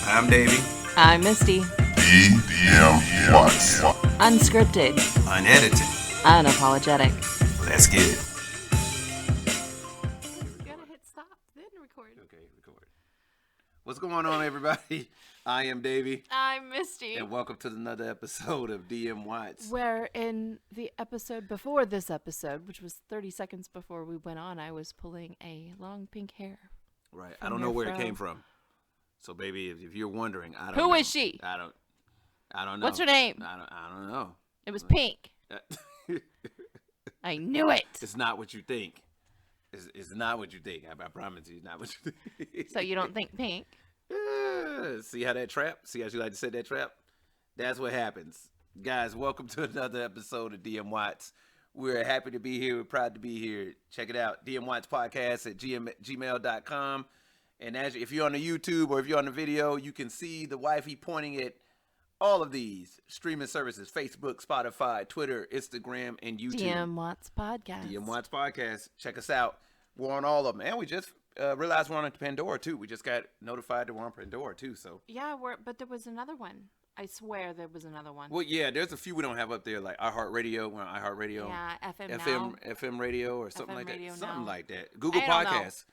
I'm Davie. I'm Misty. DM Watts. Unscripted. Unedited. Unapologetic. Let's get it. You gotta hit stop, then record. Okay, record. What's going on, everybody? I am Davie. I'm Misty. And welcome to another episode of DM Watts. Where in the episode before this episode, which was 30 seconds before we went on, I was pulling a long pink hair. Right. I don't know where it came from. So, baby, if you're wondering, I don't know. Who is she? I don't know. What's her name? I don't know. It was pink. I knew it. It's not what you think. It's not what you think. I promise you, it's not what you think. So you don't think pink? See how that trap? See how she like to set that trap? That's what happens. Guys, welcome to another episode of DM Watts. We're happy to be here. We're proud to be here. Check it out. DM Watts Podcast at gmail.com. And if you're on the YouTube or if you're on the video, you can see the wifey pointing at all of these streaming services: Facebook, Spotify, Twitter, Instagram, and YouTube. DM Watts Podcast. DM Watts Podcast. Check us out. We're on all of them. And we just realized we're on Pandora, too. We just got notified that we're on Pandora, too. So Yeah, but there was another one. I swear there was another one. Well, yeah, there's a few we don't have up there, like iHeartRadio. We're on iHeartRadio. Yeah, FM radio or something FM like radio that. Something now. like that. Google I don't Podcasts.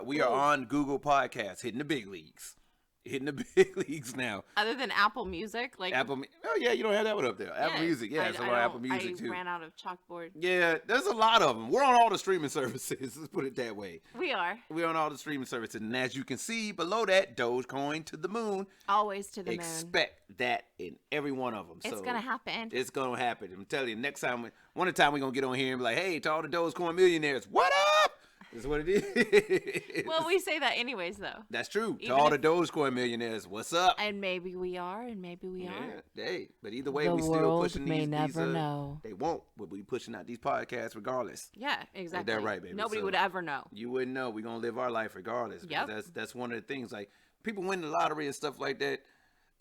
We are on Google Podcasts, hitting the big leagues. Hitting the big leagues now. Other than Apple Music, like Apple. Oh yeah, you don't have that one up there. Apple Music, yeah, it's on Apple Music too. I ran out of chalkboard. Yeah, there's a lot of them. We're on all the streaming services. Let's put it that way. We are. We're on all the streaming services, and as you can see below that, Dogecoin to the moon. Always to the moon. Expect that in every one of them. It's gonna happen. It's gonna happen. I'm telling you, next time, one of the time we're gonna get on here and be like, "Hey, to all the Dogecoin millionaires, what up?" That's what it is. Well, we say that anyways, though. That's true. To all the Dogecoin millionaires, what's up? And maybe we are, and maybe we aren't. Hey, but either way, the we still pushing world may these. Never know. They won't, but we pushing out these podcasts regardless. Yeah, exactly. Ain't that right, baby? Nobody would ever know. You wouldn't know. We're gonna live our life regardless. Yep. That's one of the things. Like people win the lottery and stuff like that.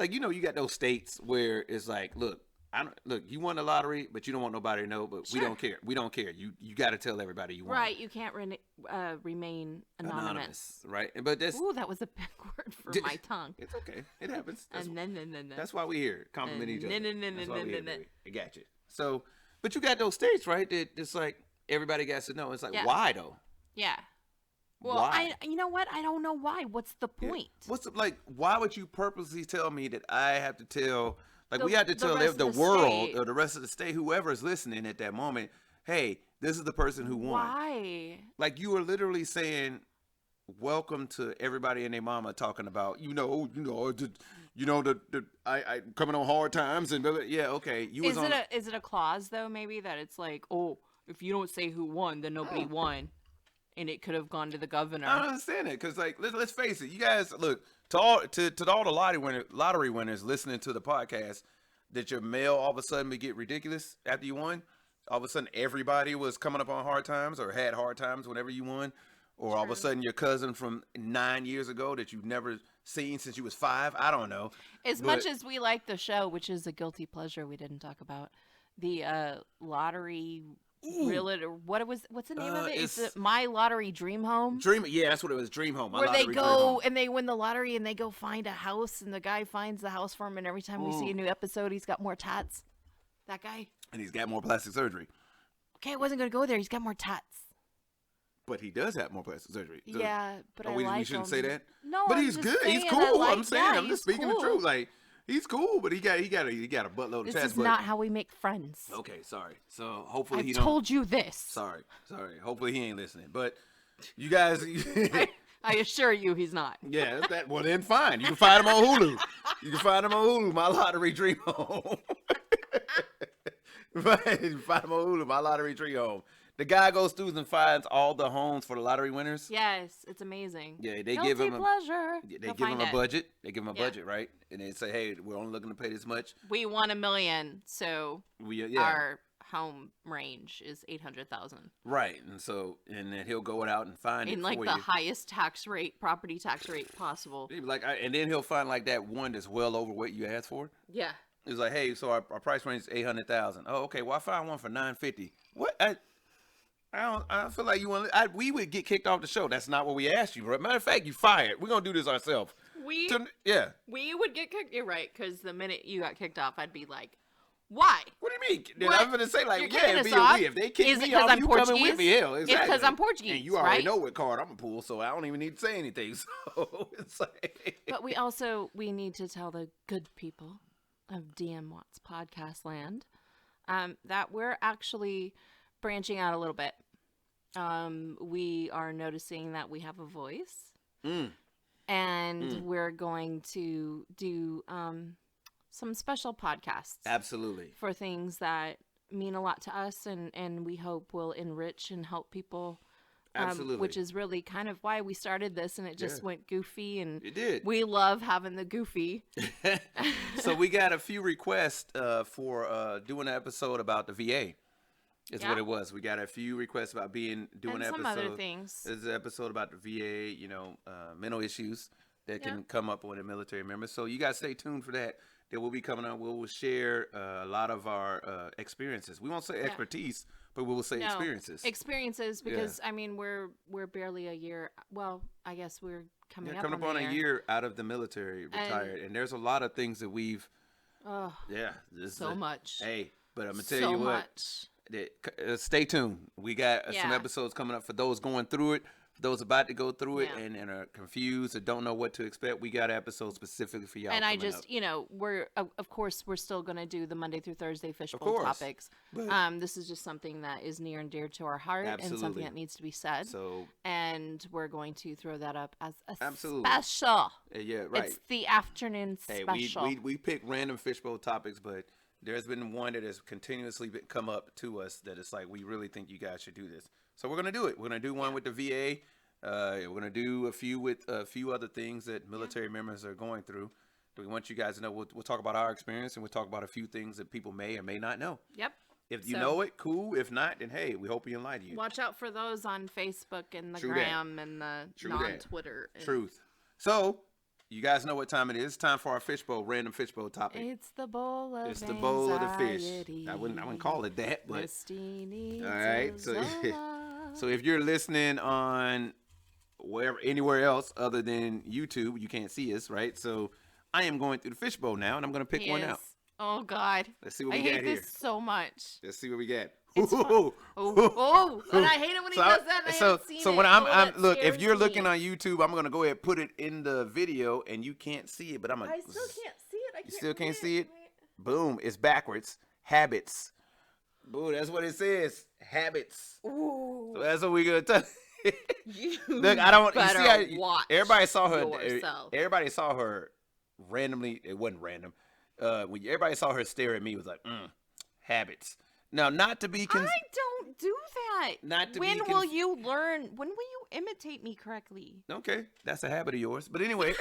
Like you got those states where it's like, look. You won the lottery, but you don't want nobody to know. But Sure. we don't care. We don't care. You got to tell everybody you won. Right, you can't remain anonymous. Right, but that's Ooh, that was a big word for my tongue. It's okay. It happens. And then. That's why we're here. Compliment each other. That's why we're here, baby. I got you. So, but you got those states, right? That it's like everybody got to know. It's like, why though? Yeah. Well, why? you know what? I don't know why. What's the point? Yeah. Why would you purposely tell me that I have to tell? Like, we have to tell rest the of the world state. or the rest of the state, whoever is listening at that moment, hey, this is the person who won. Why? Like, you are literally saying, welcome to everybody and their mama talking about, I coming on hard times and yeah, okay. Is it a clause though? Maybe that it's like, oh, if you don't say who won, then nobody won, and it could have gone to the governor. I don't understand it because, like, let's face it, you guys look. To all the lottery winners listening to the podcast, that your mail all of a sudden would get ridiculous after you won. All of a sudden, everybody was coming up on hard times or had hard times whenever you won. Or all of a sudden, your cousin from 9 years ago that you've never seen since you was 5. I don't know. Much as we like the show, which is a guilty pleasure we didn't talk about, the lottery... Realtor, what's the name of it? Is it My Lottery Dream Home? Yeah, that's what it was. Dream Home. Where they go and they win the lottery and they go find a house and the guy finds the house for him, and every time we see a new episode, he's got more tats. That guy. And he's got more plastic surgery. Okay, I wasn't gonna go there. He's got more tats. But he does have more plastic surgery. Yeah, but I like him. We shouldn't say that. No, but I'm he's just good. saying He's cool. I'm saying. Yeah, I'm just speaking the truth. Like. He's cool, but he got a buttload of tats. This is not how we make friends. Okay, sorry. So hopefully I've told you this. Sorry. Hopefully he ain't listening. But you guys, I assure you, he's not. Yeah, that's that. Well, then fine. You can find him on Hulu. My Lottery Dream Home. You can find him on Hulu. My Lottery Dream Home. The guy goes through and finds all the homes for the lottery winners. Yes, it's amazing. Yeah, they give him pleasure. They give him a budget. They give him a budget, right? And they say, "Hey, we're only looking to pay this much. We won $1 million, so our home range is 800,000." Right, and then he'll go out and find it in like the highest property tax rate possible. And then he'll find like that one that's well over what you asked for. Yeah. It's like, hey, so our price range is 800,000. Oh, okay. Well, I found one for 950. What? I feel like we would get kicked off the show. That's not what we asked you. Matter of fact, you fired. We're gonna do this ourselves. We would get kicked. You're right, because the minute you got kicked off, I'd be like, why? What do you mean? What? I'm going to say, like, it'd be be a we. If they kick me off, you coming with me. Hell, exactly. It's because I'm Portuguese, and you already know what card I'm going to pull, so I don't even need to say anything. So it's like... But we need to tell the good people of DM Watts Podcast Land that we're actually branching out a little bit. We are noticing that we have a voice. And we're going to do some special podcasts. Absolutely. For things that mean a lot to us and we hope will enrich and help people. Absolutely. Which is really kind of why we started this, and it just went goofy. And it did. We love having the goofy. So we got a few requests for doing an episode about the VA. Is what it was. We got a few requests about doing an episode. Some other things. There's an episode about the VA, mental issues that can come up with a military member. So you guys stay tuned for that. That will be coming up. We will share a lot of our experiences. We won't say expertise, but we will say experiences. Experiences, because I mean we're barely a year. Well, I guess we're coming up on a year out of the military, retired, and there's a lot of things that we've. Oh. Yeah. So much. Hey, but I'm gonna tell you what. Stay tuned. We got some episodes coming up for those going through it, for those about to go through it and are confused or don't know what to expect. We got episodes specifically for y'all. And I just, we're of course we're still going to do the Monday through Thursday fishbowl topics. But, this is just something that is near and dear to our heart and something that needs to be said. So, and we're going to throw that up as a special. Yeah, right. It's the afternoon special. We pick random fishbowl topics, but there's been one that has continuously come up to us that it's like, we really think you guys should do this. So we're going to do it. We're going to do one with the VA. We're going to do a few with a few other things that military members are going through. We want you guys to know. We'll talk about our experience, and we'll talk about a few things that people may or may not know. Yep. If you know it, cool. If not, then hey, we hope we enlighten you. Watch out for those on Facebook and the Gram and the non-Twitter. Truth. So... You guys know what time it is. It's time for our fishbowl, random fishbowl topic. It's the bowl of It's the bowl of the fish. I wouldn't call it that, but all right. So if you're listening on anywhere else other than YouTube, you can't see us, right? So I am going through the fishbowl now, and I'm going to pick one out. Oh God! Let's see what we got here. I hate this so much. Let's see what we got. And I hate it when he does that. So when I'm look, if you're looking on YouTube, I'm gonna go ahead and put it in the video, and you can't see it, but I still can't see it. You still can't see it. Boom! It's backwards. Habits. Boom! That's what it says. Habits. Ooh. So that's what we're gonna Look, I don't. You see how everybody saw her. Everybody saw her randomly. It wasn't random. When everybody saw her stare at me, it was like, habits. Now, not to be. I don't do that. Not to when will you learn? When will you imitate me correctly? Okay, that's a habit of yours. But anyway,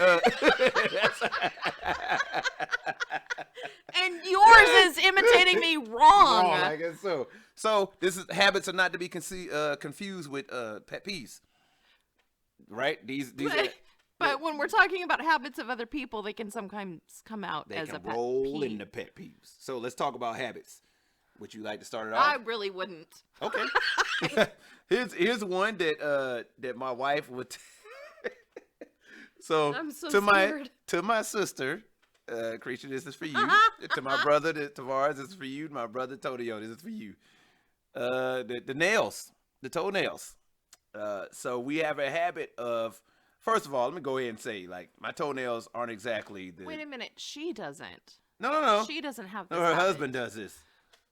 and yours is imitating me wrong. I guess so. So habits are not to be confused with pet peeves, right? These But when we're talking about habits of other people, they can sometimes come out as a pet peeve. They can roll into pet peeves. So let's talk about habits. Would you like to start it off? I really wouldn't. Okay. here's one that my wife would. So I'm so scared. To my sister, Creature, this is for you. To my brother, Tavares, this is for you. My brother Tonio, this is for you. The nails, the toenails. So we have a habit of. First of all, let me go ahead and say, like, my toenails aren't exactly the. Wait a minute, she doesn't. No. She doesn't have this. No, her husband does this.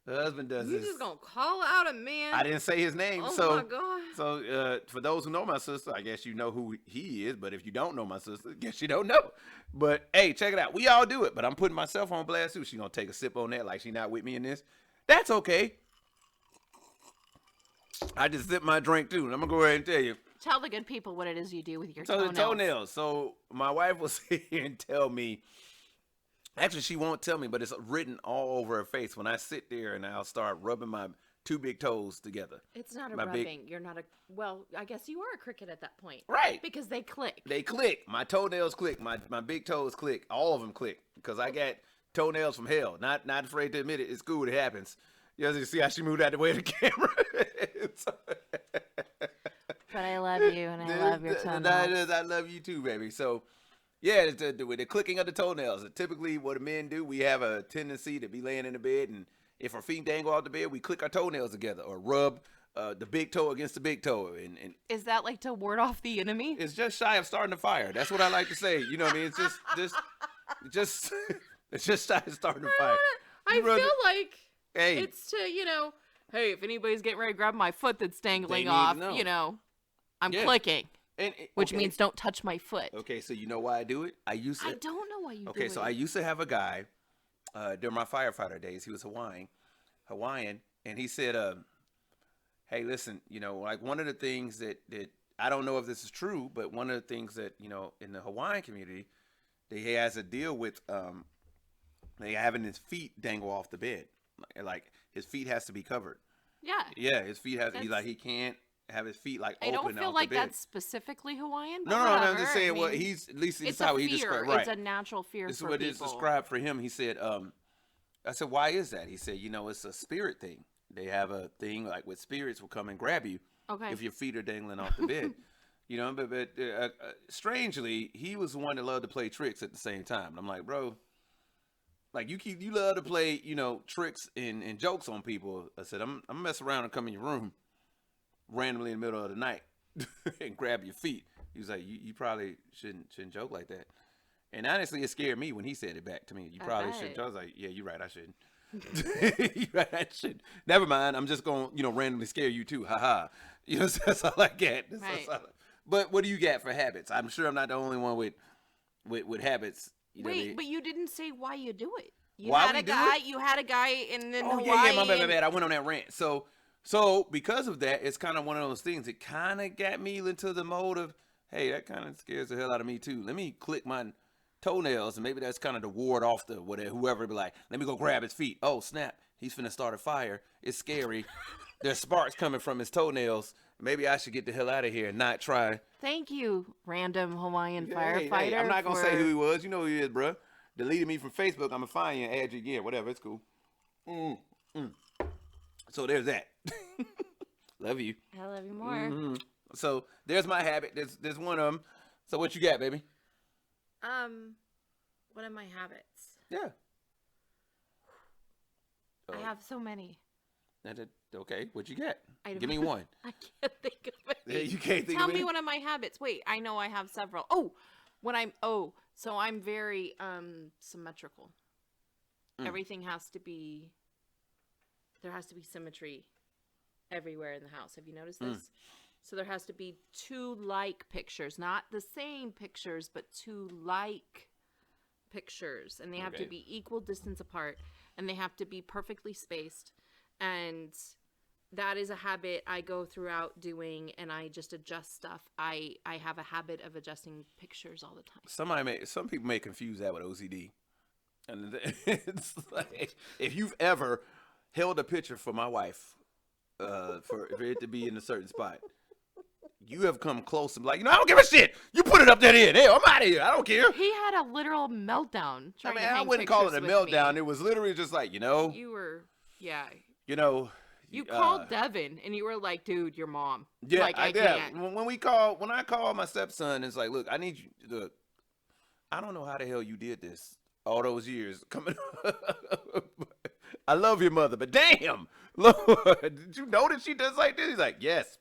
Her husband does this. You just gonna call out a man? I didn't say his name. Oh my God. So for those who know my sister, I guess you know who he is. But if you don't know my sister, I guess you don't know. But hey, check it out. We all do it. But I'm putting myself on blast too. She's gonna take a sip on that like she's not with me in this. That's okay. I just sipped my drink too. And I'm gonna go ahead and tell you. Tell the good people what it is you do with your toenails. So the toenails. So my wife will sit here and tell me. Actually, she won't tell me, but it's written all over her face when I sit there and I'll start rubbing my two big toes together. It's not a rubbing. You're not a. Well, I guess you are a cricket at that point. Right. Because they click. They click. My toenails click. My big toes click. All of them click. Because I got toenails from hell. Not afraid to admit it. It's cool. It happens. You see how she moved out the way of the camera? But I love you and I love your toenails. I love you too, baby. So Yeah, with the clicking of the toenails. Typically, what men do, we have a tendency to be laying in the bed, and if our feet dangle off the bed, we click our toenails together or rub the big toe against the big toe, and Is that like to ward off the enemy? it's just shy of starting a fire. That's what I like to say. You know what I mean? It's just it's just shy of starting a fire. I You run feel it- like Hey, it's to, hey, if anybody's getting ready to grab my foot that's dangling need to off, know. I'm Yeah. clicking, which okay. means don't touch my foot. Okay, so you know why I do it? I don't know why you do Okay, it. so I used to have a guy during my firefighter days. He was Hawaiian, and he said, "Hey, listen, like one of the things that I don't know if this is true, but one of the things that in the Hawaiian community, he has a deal with they having his feet dangle off the bed, like his feet has to be covered. Yeah. Yeah, his feet has That's- he can't have his feet like I open don't feel off like the bed. that's specifically Hawaiian. But No, I'm whatever. just saying. I Well, mean, he's at least this it's is how a he fear. described. Right, It's a natural fear this is for what people. it's described for him. He said, I said, why is that? He said, it's a spirit thing. They have a thing like with spirits will come and grab you Okay. if your feet are dangling off the bed. But strangely, he was the one that loved to play tricks at the same time. And I'm like, bro, like you love to play, tricks and jokes on people. I said, I'm mess around and come in your room randomly in the middle of the night and grab your feet. He was like, you probably shouldn't joke like that. And honestly, it scared me when he said it back to me. You probably shouldn't. I was like, yeah, you're right. I shouldn't. You're right. I shouldn't. Never mind. I'm just going to, randomly scare you too. Ha ha. That's all I get. Right. But what do you got for habits? I'm sure I'm not the only one with habits. Wait, but you didn't say why you do it. You Why had we a do guy. it? You had a guy in Oh Hawaii. yeah, my bad. I went on that rant. So because of that, it's kind of one of those things. It kind of got me into the mode of, hey, that kind of scares the hell out of me too. Let me click my toenails, and maybe that's kind of to ward off the whoever be like, let me go grab his feet. Oh snap, he's finna start a fire. It's scary. There's sparks coming from his toenails. Maybe I should get the hell out of here and not try. Thank you, random Hawaiian Hey, firefighter. I'm not gonna say who he was. You know who he is, bruh. Deleted me from Facebook. I'm gonna find you and add you again. Whatever, it's cool. So there's that. Love you. I love you more. Mm-hmm. So there's my habit. There's one of them. So what you got, baby? What are my habits? Yeah. I have so many. Okay, what you got? I don't- Give me one. I can't think of it. Yeah, you can't think Tell of me it? one of my habits. Wait, I know I have several. So I'm very symmetrical. Everything has to be. There has to be symmetry everywhere in the house. Have you noticed this? So there has to be two like pictures, not the same pictures, but two like pictures, and they have to Okay. be equal distance apart, and they have to be perfectly spaced. And that is a habit I go throughout doing, and I just adjust stuff. I have a habit of adjusting pictures all the time. Some people may confuse that with OCD, and it's like if you've ever held a picture for my wife, for it to be in a certain spot, you have come close and like, I don't give a shit. You put it up there. Hey, I'm out of here. I don't care. He had a literal meltdown trying to hang I wouldn't call it a pictures with meltdown. me. It was literally just like, You were, yeah. You uh, called Devin, and you were like, "Dude, your mom." Yeah, like, I yeah. can't. When I call my stepson, it's like, look, I need you. Look, I don't know how the hell you did this all those years coming. I love your mother, but damn, Lord, did you know that she does like this? He's like, yes,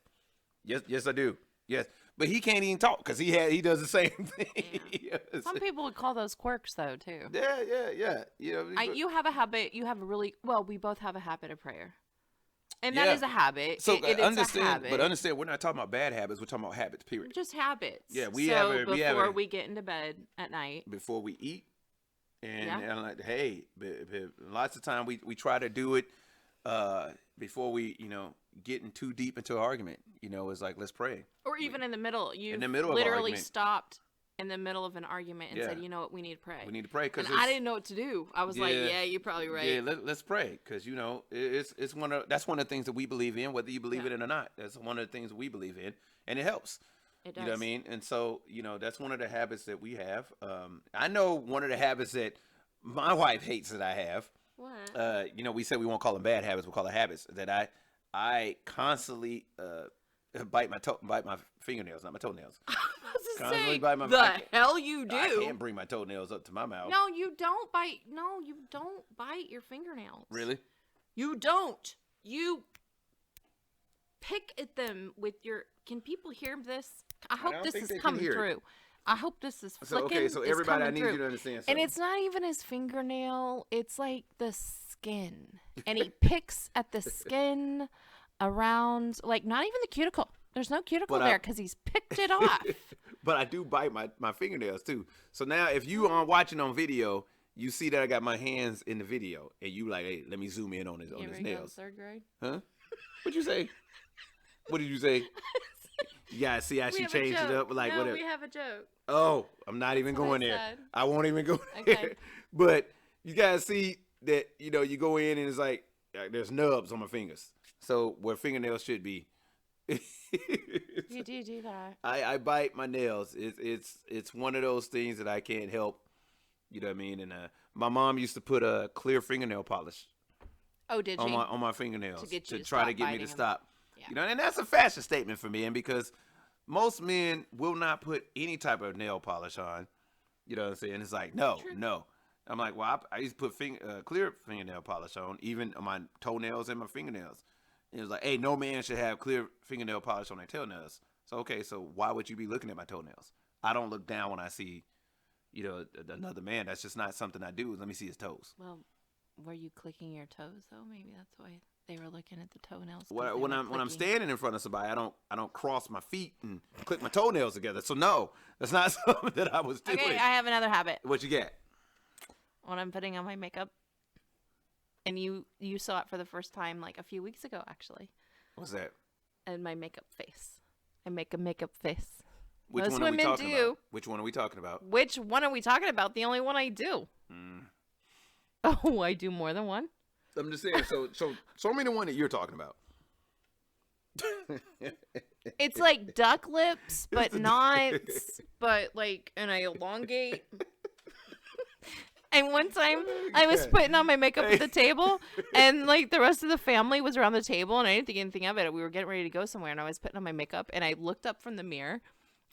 I do, yes. But he can't even talk because he does the same thing. Yeah. Some people would call those quirks, though, too. Yeah. You have a habit. You have a really well. We both have a habit of prayer, and Yeah. that is a habit. So it is understand, a habit. but understand, we're not talking about bad habits. We're talking about habits. Period. Just habits. Yeah, before we get into bed at night. Before we eat, and, Yeah. and like, hey, lots of time we try to do it before we getting too deep into an argument. It's like, let's pray. Or even in the middle. You In the middle of an literally argument. stopped in the middle of an argument and Yeah. said, "You know what? We need to pray." We need to pray because And I didn't know what to do. I was like, Yeah. "Yeah, you're probably right." Yeah, let's pray because it's that's one of the things that we believe in, whether you believe Yeah. it or not. That's one of the things we believe in, and it helps. It does. You know what I mean? And so that's one of the habits that we have. I know one of the habits that my wife hates that I have. What? We said we won't call them bad habits; we'll call them habits. That I constantly bite my fingernails, not my toenails. I was Constantly say bite my- the I can't- hell you do. I can't bring my toenails up to my mouth. No, you don't bite. No, you don't bite your fingernails. Really? You don't. You pick at them with your. Can people hear this? I hope don't this think is they can coming hear it. through. I hope this is So flicking. okay, so is everybody, I coming need through. you to understand And something. it's not even his fingernail. It's like the skin. And he picks at the skin around, like, not even the cuticle. There's no cuticle But there because he's picked it off. But I do bite my fingernails too. So now if you are watching on video, you see that I got my hands in the video, and you like, hey, let me zoom in on his nails. Third grade. Huh? What'd you say? What did you say? You guys see how she changed it up? Like, no, whatever. we have a joke. Oh, I'm not even That's what going I there. said. I won't even go Okay. there. But you guys see that, you go in and it's like there's nubs on my fingers. So where fingernails should be. You do that. I bite my nails. It's one of those things that I can't help. You know what I mean? And my mom used to put a clear fingernail polish Oh, did you? on my fingernails To get you to try stop to get me to biting 'em. stop. Yeah. And that's a fashion statement for men because most men will not put any type of nail polish on. You know what I'm saying? It's like, no. I'm like, well, I used to put clear fingernail polish on, even on my toenails and my fingernails. And it was like, hey, no man should have clear fingernail polish on their toenails. So, okay, so why would you be looking at my toenails? I don't look down when I see, another man. That's just not something I do. Let me see his toes. Well, were you clicking your toes though? Maybe that's why they were looking at the toenails. 'cause When they were I'm clicking. standing in front of somebody, I don't cross my feet and click my toenails together. So no, that's not something that I was doing. Okay, I have another habit. What you get? When I'm putting on my makeup, and you saw it for the first time like a few weeks ago, actually. What's that? And my makeup face. I make a makeup face. Which Most one are we women talking do. about? Which one are we talking about? Which one are we talking about? The only one I do. Oh, I do more than one? I'm just saying. So show me the one that you're talking about. It's like duck lips, but not, but like, and I elongate. And one time I was putting on my makeup at the table, and like the rest of the family was around the table, and I didn't think anything of it. We were getting ready to go somewhere, and I was putting on my makeup, and I looked up from the mirror,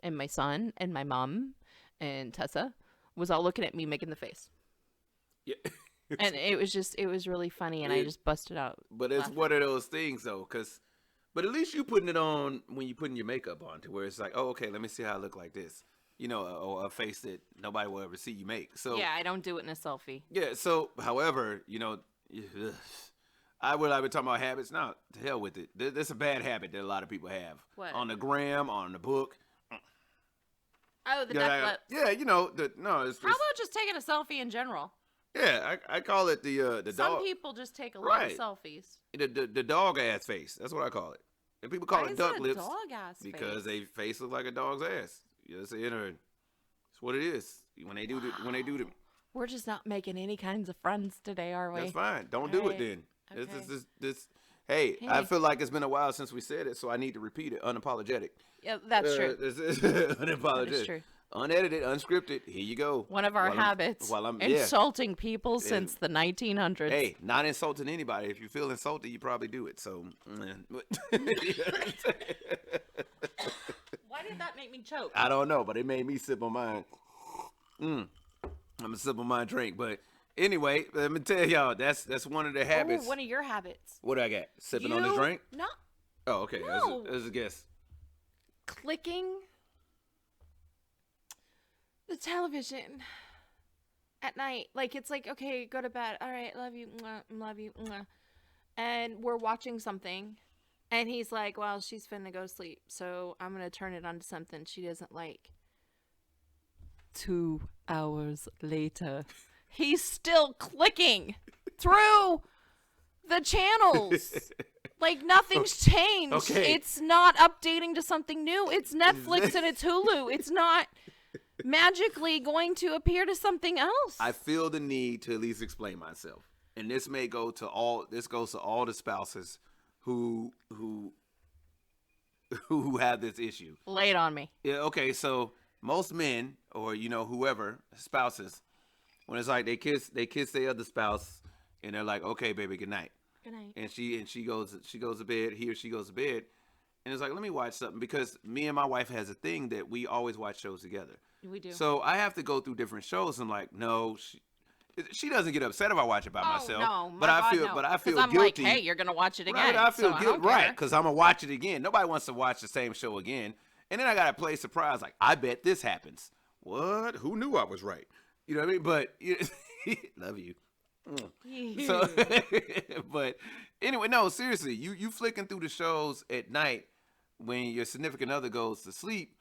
and my son and my mom and Tessa was all looking at me making the face. Yeah. And it was really funny, and I just busted out. But it's laughing. one of those things though, but at least you putting it on when you putting your makeup on, to where it's like, oh, okay, let me see how I look like this. Or a face that nobody will ever see you make. So Yeah, I don't do it in a selfie. yeah. So, however, I would like to talk about habits. Now, to hell with it. That's a bad habit that a lot of people have. What? On the gram, on the book. Oh, the Yeah, duck lips. yeah. It's How about just taking a selfie in general? yeah. I call it the Some dog. people just take a lot Right. of selfies. The dog ass face. That's what I call it. And people call Why it is duck it a lips dog ass because face? they face look like a dog's ass. You know what I'm saying? Or it's what it is. When they do the We're just not making any kinds of friends today, are we? that's fine. Don't do it Alright. then. Okay. This. Hey, I Hey. feel like it's been a while since we said it, so I need to repeat it. Unapologetic. Yeah, that's true. Unapologetic. That is true. Unedited, unscripted. Here you go. One of our While I'm- habits. while I'm- Insulting people since the 1900s. Hey, not insulting anybody. If you feel insulted, you probably do it. So. Why did that make me choke? I don't know, but it made me sip on mine. I'm gonna sip on my drink, but anyway, let me tell y'all, that's one of the habits. Ooh, one of your habits. What do I got? Sipping on this drink? No. Oh, okay. No. As a guess. Clicking the television at night. Like, it's like, okay, go to bed. All right, love you. Mwah, love you. Mwah. And we're watching something. And he's like, well, she's finna go to sleep. So I'm going to turn it on to something she doesn't like. 2 hours later, he's still clicking through the channels. Like, nothing's changed. Okay. It's not updating to something new. It's Netflix and it's Hulu. It's not magically going to appear to something else. I feel the need to at least explain myself. And this goes to all the spouses who have this issue. Lay it on me. Yeah, okay, so most men or whoever, spouses, when it's like they kiss their other spouse and they're like, "Okay, baby, good night." Good night. And she goes to bed, he or she goes to bed, and it's like, let me watch something, because me and my wife has a thing that we always watch shows together. We do. So I have to go through different shows. I'm like, no, she doesn't get upset if I watch it by myself. No, but I feel I'm guilty. like, hey, you're gonna watch it Right, again. I feel guilty, right? Care. Because I'm gonna watch it again. Nobody wants to watch the same show again. And then I gotta play surprise. Like, I bet this happens. What? Who knew I was right? You know what I mean? But love you. So, but anyway, no, seriously, you flicking through the shows at night when your significant other goes to sleep,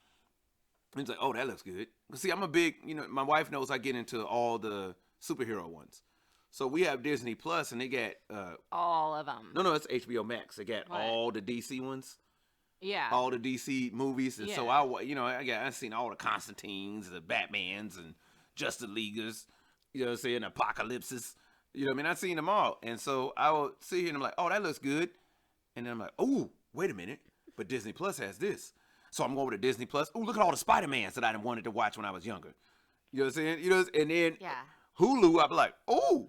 and it's like, oh, that looks good. See, I'm a big, my wife knows I get into all the superhero ones. So we have Disney Plus, and they got all of them. No, it's HBO Max. They got all the DC ones. Yeah. All the DC movies, and so I've seen all the Constantines, the Batmans, and Justice Leaguers. You know what I'm saying? Apocalypses. You know what I mean? I've seen them all. And so I will sit here and I'm like, oh, that looks good. And then I'm like, oh, wait a minute. But Disney Plus has this. So I'm going over to Disney Plus. Oh, look at all the Spider-Mans that I wanted to watch when I was younger. You know what I'm saying? And then Hulu, I'll be like, oh,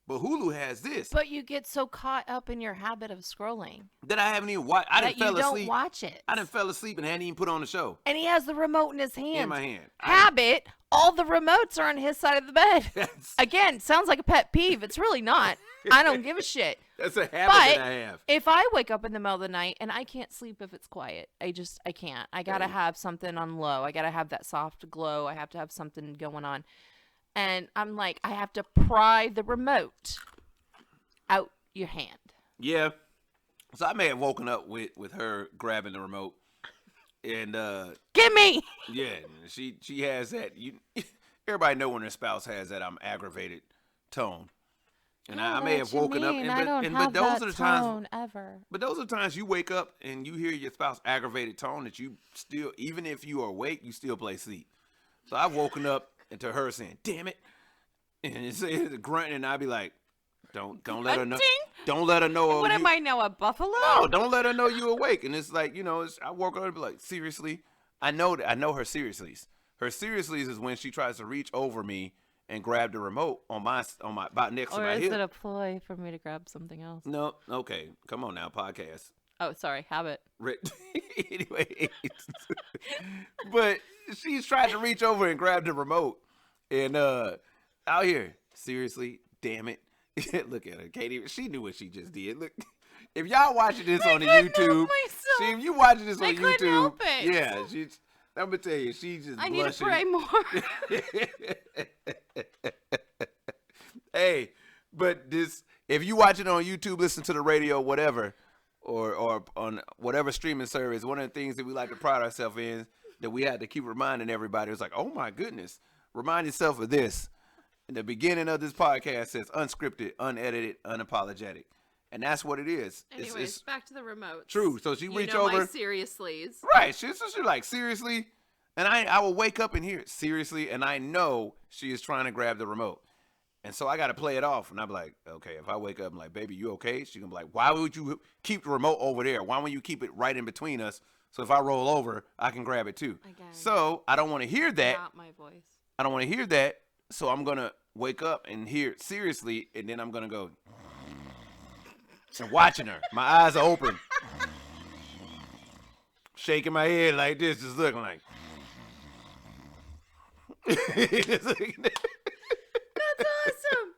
but Hulu has this. But you get so caught up in your habit of scrolling that I haven't even watched. I didn't fell asleep. You don't watch it. I didn't fell asleep and hadn't even put on the show. And he has the remote in his hand. In my hand. Habit. All the remotes are on his side of the bed. Again, sounds like a pet peeve. It's really not. I don't give a shit. That's a habit that I have. If I wake up in the middle of the night and I can't sleep if it's quiet, I can't. I got to have something on low. I got to have that soft glow. I have to have something going on. And I'm like, I have to pry the remote out your hand. Yeah. So I may have woken up with her grabbing the remote. And give me. Yeah, she has that. Everybody know when their spouse has that aggravated tone. And I may have woken up but those are the times ever. But those are the times you wake up and you hear your spouse aggravated tone that you still, even if you are awake, you still play sleep. So I've woken up into her saying, "Damn it," and it's grunting, and I'd be like, Don't let her know. Don't let her know. What am I now, a buffalo? No, don't let her know you awake. And it's like, I woke up and be like, seriously? I know her seriouslys. Her seriouslys is when she tries to reach over me and grab the remote on my about next to my hip. Or is it a ploy for me to grab something else? No, okay. Come on now, podcast. Oh, sorry, habit. Anyway, but she's trying to reach over and grab the remote. And out here, seriously, damn it. Look at her, Katie. She knew what she just did. Look, if y'all watching this on the YouTube, if you watching this on YouTube, help it. Yeah, I'm gonna tell you, she's just I blushing. need to pray more. Hey, but if you watch it on YouTube, listen to the radio, whatever, or on whatever streaming service, one of the things that we like to pride ourselves in, that we had to keep reminding everybody, was like, oh my goodness, remind yourself of this. In the beginning of this podcast says unscripted, unedited, unapologetic. And that's what it is. Anyways, it's back to the remote. True. So she reach over. My seriously's. Right. She's like, seriously? And I will wake up and hear it, seriously, and I know she is trying to grab the remote. And so I got to play it off. And I'm like, okay, if I wake up, I'm like, baby, you okay? She's going to be like, why would you keep the remote over there? Why won't you keep it right in between us? So if I roll over, I can grab it too. Again, so I don't want to hear that. Not my voice. I don't want to hear that. So I'm going to wake up and hear it seriously, and then I'm going to go and watching her. My eyes are open. Shaking my head like this, just looking like. That's awesome.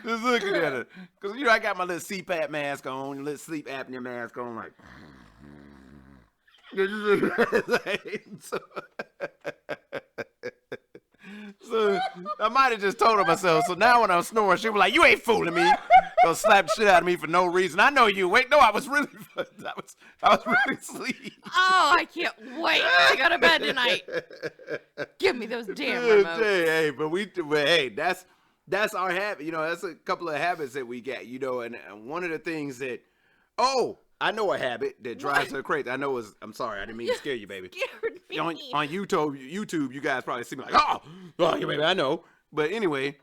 Just looking at her. Because, I got my little CPAP mask on, little sleep apnea mask on, like. So I might have just told her myself. So now when I'm snoring, she was like, "You ain't fooling me." Gonna slap the shit out of me for no reason. I know you. Wait, no, I was really asleep. Oh, I can't wait to go to bed tonight. Give me those damn remotes. Hey, but hey, that's our habit. That's a couple of habits that we get. And one of the things that, I know a habit that drives her crazy. I know I'm sorry, I didn't mean to scare you, baby. Scared me. On YouTube, you guys probably see me like, oh, yeah, baby, I know. But anyway,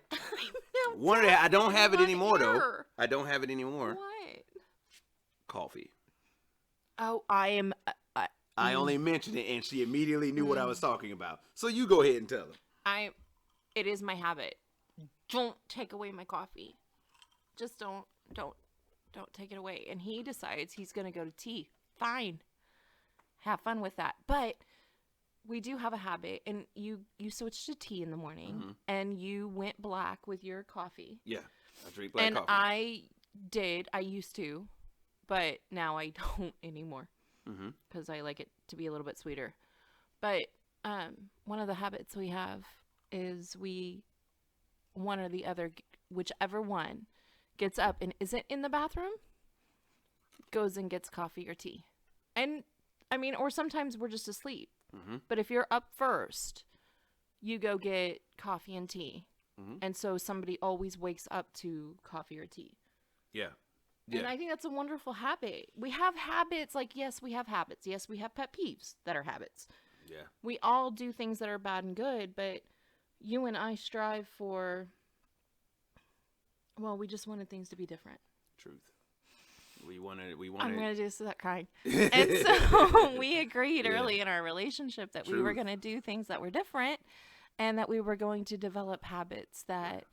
I don't have it anymore, though. I don't have it anymore. What? Coffee. Oh, I am. I only mentioned it, and she immediately knew what I was talking about. So you go ahead and tell her. It is my habit. Don't take away my coffee. Just don't take it away. And he decides he's going to go to tea. fine. Have fun with that. But we do have a habit, and you switched to tea in the morning, and you went black with your coffee. Yeah, I drink black coffee. And I used to, but now I don't anymore because I like it to be a little bit sweeter. But one of the habits we have is one or the other, whichever one gets up and isn't in the bathroom, goes and gets coffee or tea. And I mean, or sometimes we're just asleep. But if you're up first, you go get coffee and tea. And so somebody always wakes up to coffee or tea. Yeah. And I think that's a wonderful habit. We have habits, like, yes, we have habits. Yes, we have pet peeves that are habits. Yeah. We all do things that are bad and good, but you and I strive for, well, we just wanted things to be different. Truth. We wanted. I'm going to do that kind. And so we agreed early in our relationship that we were going to do things that were different, and that we were going to develop habits that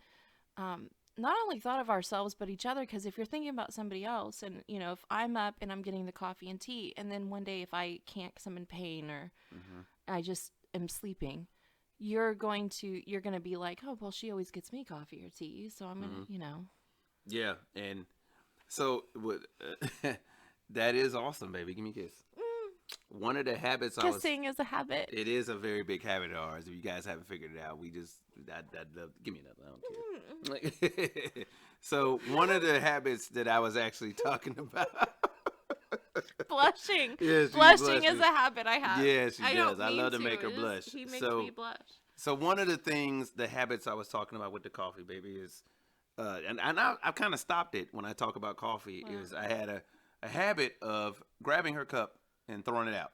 not only thought of ourselves, but each other. Because if you're thinking about somebody else, and, you know, if I'm up and I'm getting the coffee and tea, and then one day if I can't because I'm in pain or I just am sleeping, you're going to be like, oh, well, she always gets me coffee or tea, so I'm going to, you know. Yeah, and so that is awesome, baby. Give me a kiss. One of the habits Kissing is a habit. It is a very big habit of ours. If you guys haven't figured it out, I'd love, give me another. I don't care. So one of the habits that I was actually talking about. Blushing. Yes, Blushing is a habit I have. Yeah, she does. I love to make her blush. He makes me blush. So one of the habits I was talking about with the coffee, baby, is, and I've kind of stopped it when I talk about coffee, is I had a habit of grabbing her cup and throwing it out.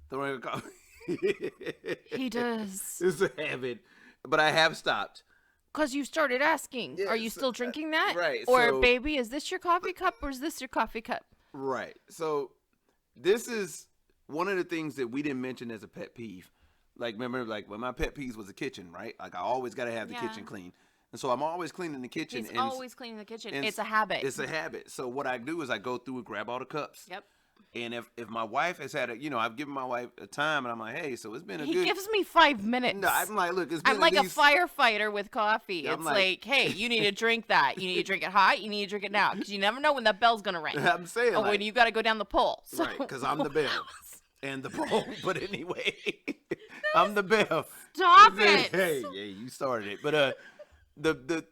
Throwing her coffee. He does. It's a habit, but I have stopped. Because you started asking, Yeah, are you still drinking that? Right. Or, baby, is this your coffee cup or is this your coffee cup? Right. So this is one of the things that we didn't mention as a pet peeve. Like, remember, like, when my pet peeve was the kitchen, right? Like, I always got to have the kitchen clean. And so I'm always cleaning the kitchen. He's always cleaning the kitchen. It's a habit. It's a habit. So what I do is I go through and grab all the cups. Yep. And if my wife has had I've given my wife a time, and I'm like, hey, so it's been He gives me 5 minutes. No, I'm like, look, it's been I'm like a firefighter with coffee. Yeah, it's like, hey, you need to drink that. You need to drink it hot. You need to drink it now. Because you never know when that bell's going to ring. I'm saying, when you got to go down the pole. So. Right, because I'm the bell. And the pole. But anyway, I'm the bell. Stop it. Hey, you started it. But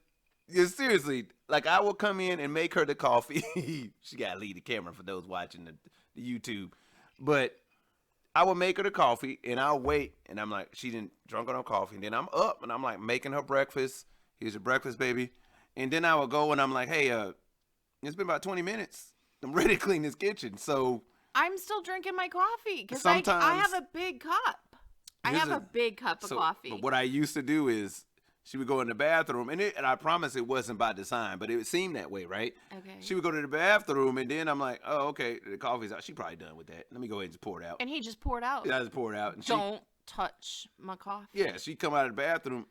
seriously, like, I will come in and make her the coffee. She got to leave the camera for those watching the YouTube. But I will make her the coffee, and I'll wait, and I'm like, she didn't drunk on her coffee. And then I'm up, and I'm like making her breakfast. Here's your breakfast, baby. And then I will go, and I'm like, hey, it's been about 20 minutes. I'm ready to clean this kitchen. So I'm still drinking my coffee because sometimes I have a big cup. I have a big cup of coffee. But what I used to do is she would go in the bathroom, and I promise it wasn't by design, but it seemed that way, right? Okay. She would go to the bathroom, and then I'm like, oh, okay, the coffee's out. She probably done with that. Let me go ahead and just pour it out. And he just poured out. Yeah, I just pour it out. And Don't touch my coffee. Yeah, she come out of the bathroom.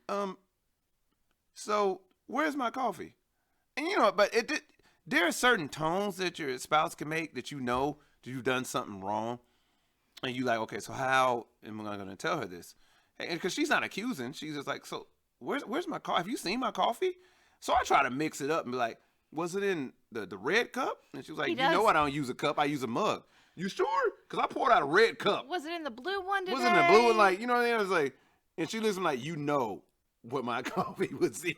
So where's my coffee? And but there are certain tones that your spouse can make that that you've done something wrong, and you like, okay, so how am I going to tell her this? Because she's not accusing. She's just like, so where's my coffee? Have you seen my coffee? So I try to mix it up and be like, was it in the red cup? And she was like, I don't use a cup. I use a mug. You sure? Because I poured out a red cup. Was it in the blue one today? Was it in the blue one? Like, you know what I mean? I was like, and she listened like, what my coffee was in.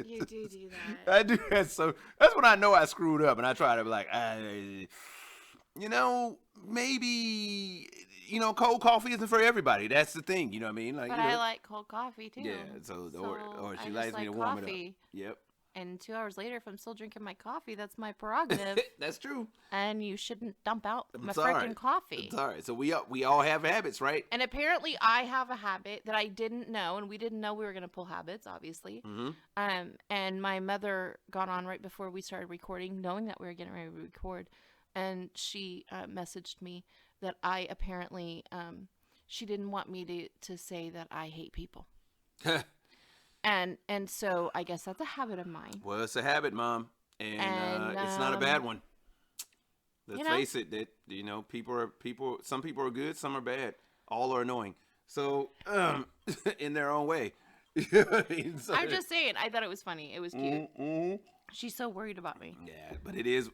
You do that. I do that. So that's when I know I screwed up, and I try to be like, maybe, cold coffee isn't for everybody. That's the thing. You know what I mean? Like, but I like cold coffee too. Yeah. So or she likes me to warm it up. Yep. And 2 hours later, if I'm still drinking my coffee, that's my prerogative. That's true. And you shouldn't dump out my freaking coffee. It's all right. So we all have habits, right? And apparently I have a habit that I didn't know, and we didn't know we were going to pull habits, obviously. Mm-hmm. And my mother got on right before we started recording, knowing that we were getting ready to record. And she messaged me that I apparently, she didn't want me to say that I hate people. And so I guess that's a habit of mine. Well, it's a habit, Mom. And it's not a bad one. Let's face it, that people. Some people are good, some are bad. All are annoying. So, in their own way. I'm just saying. I thought it was funny. It was cute. Mm-hmm. She's so worried about me. Yeah, but it is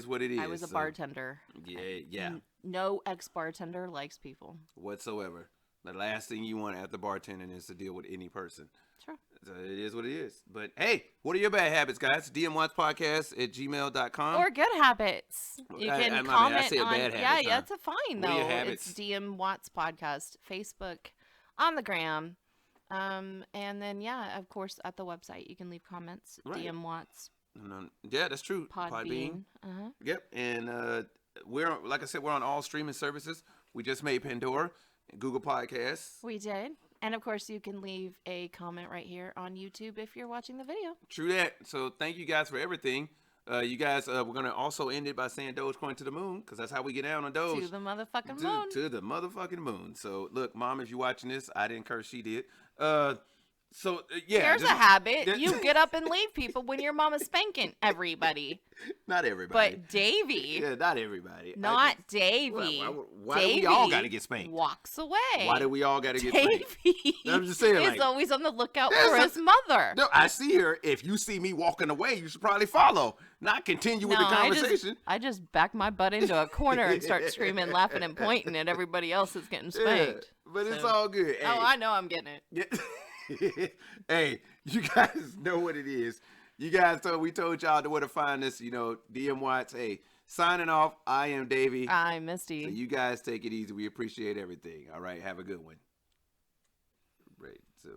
what it is. I was a bartender. Yeah. No ex-bartender likes people. Whatsoever. The last thing you want after bartending is to deal with any person. Sure. So it is what it is. But hey, what are your bad habits, guys? dmwatchpodcast@gmail.com. Or good habits. You can comment I say on. Bad habits, yeah, huh? that's a fine What are your though. habits? It's DM Watts Podcast, Facebook, on the gram, and then of course at the website you can leave comments. Right. DM Watts. Yeah, that's true. Podbean. Yep. And we're like I said, we're on all streaming services. We just made Pandora, Google Podcasts. We did. And of course, you can leave a comment right here on YouTube if you're watching the video. True that. So thank you guys for everything. You guys, we're going to also end it by saying Dogecoin to the moon, because that's how we get down on Doge. To the motherfucking moon. To the motherfucking moon. So look, Mom, if you're watching this, I didn't curse, she did. Here's a habit. You get up and leave people when your mama's spanking everybody. Not everybody. But Davie. Yeah, not everybody. Not Davie. Why do we all got to get spanked? Walks away. Why do we all got to get spanked? Davie I'm just saying, is always on the lookout for his mother. No, I see her. If you see me walking away, you should probably follow, not continue with the conversation. I just back my butt into a corner and start screaming, laughing, and pointing at everybody else that's getting spanked. Yeah, but it's all good. Hey. Oh, I know I'm getting it. Yeah. Hey, you guys know what it is. You guys we told y'all where to find us, DM Watts. Hey, signing off. I am Davie. I'm Misty. So you guys take it easy. We appreciate everything. All right, have a good one. Right, so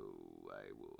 I will.